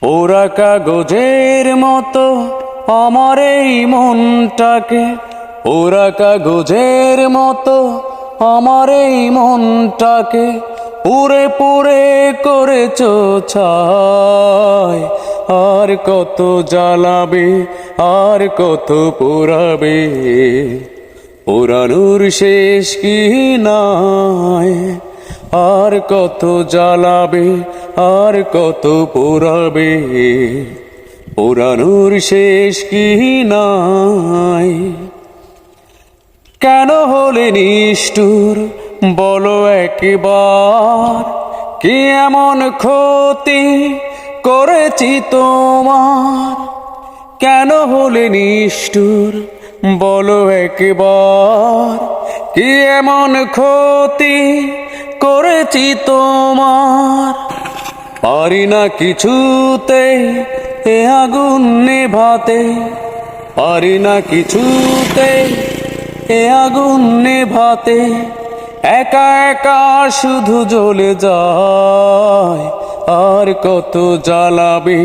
পোড়া কাগজের মতো আমার এই মনটাকে, পোড়া কাগজের মতো আমার এই মনটাকে পুরে পুরে করেছো ছাই। আর কত জ্বালাবে, আর কত পোড়াবে, পোড়ানোর শেষ কি নাই। আর কত জ্বালাবে, আর কত পোড়াবে, পোড়ানোর শেষ কি নাই। কেন হলে নিষ্ঠুর বলো একবার, কি এমন ক্ষতি করেছি তোমার। কেন হলে নিষ্ঠুর বলো একবার, কি এমন ক্ষতি করেছি তোমার। পারি না কিছুতে এ আগুন নেভাতে, পারি না কিছুতে এ আগুন নেভাতে, একা একা শুধু জ্বলে যায়। আর কত জ্বালাবে,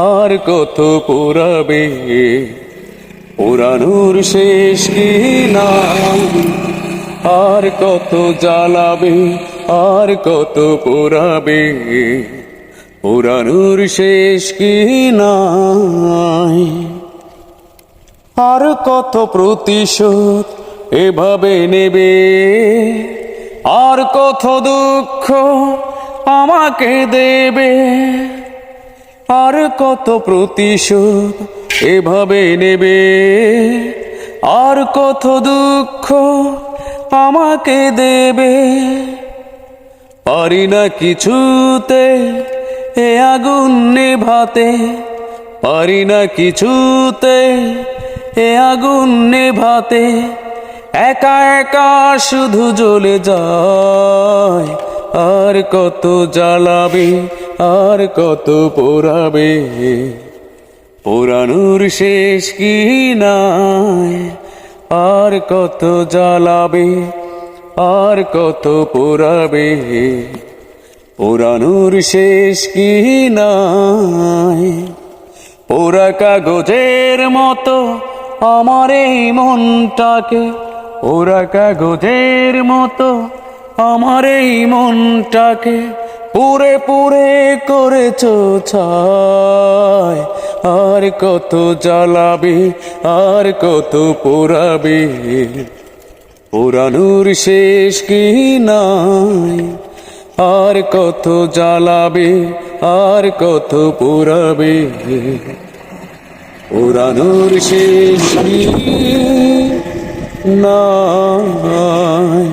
আর কত পোড়াবে, পোড়ানোর শেষ কি নাই। আর কত জ্বালাবে, আর কত পোড়াবে, পোড়ানোর শেষ কি নাই। আর কত প্রতিশোধ এভাবে নেবে, আর কত দুঃখ আমাকে দেবে। আর কত প্রতিশোধ এভাবে নেবে, আর কত দুঃখ আমাকে দেবে। পারি না কিছুতে এ আগুন নেভাতে, পারি না কিছুতে এ আগুন নেভাতে, একা একা শুধু জ্বলে যায়। আর কত জ্বালাবে, আর কত পোড়াবে, পোড়ানোর শেষ কি নাই। আর কত জ্বালাবে, আর কত পোড়াবে, পোড়ানোর শেষ কি নাই। পোড়া কাগজের মতো আমার এই মনটাকে, পোড়া কাগজের মতো আমার এই মনটাকে পুরে পুরে করেছো ছাই। আর কত জ্বালাবে, আর কত পোড়াবে, পোড়ানোর শেষ কি নাই। আর কত জ্বালাবে, আর কত পোড়াবে, পোড়ানোর শেষ কি নাই।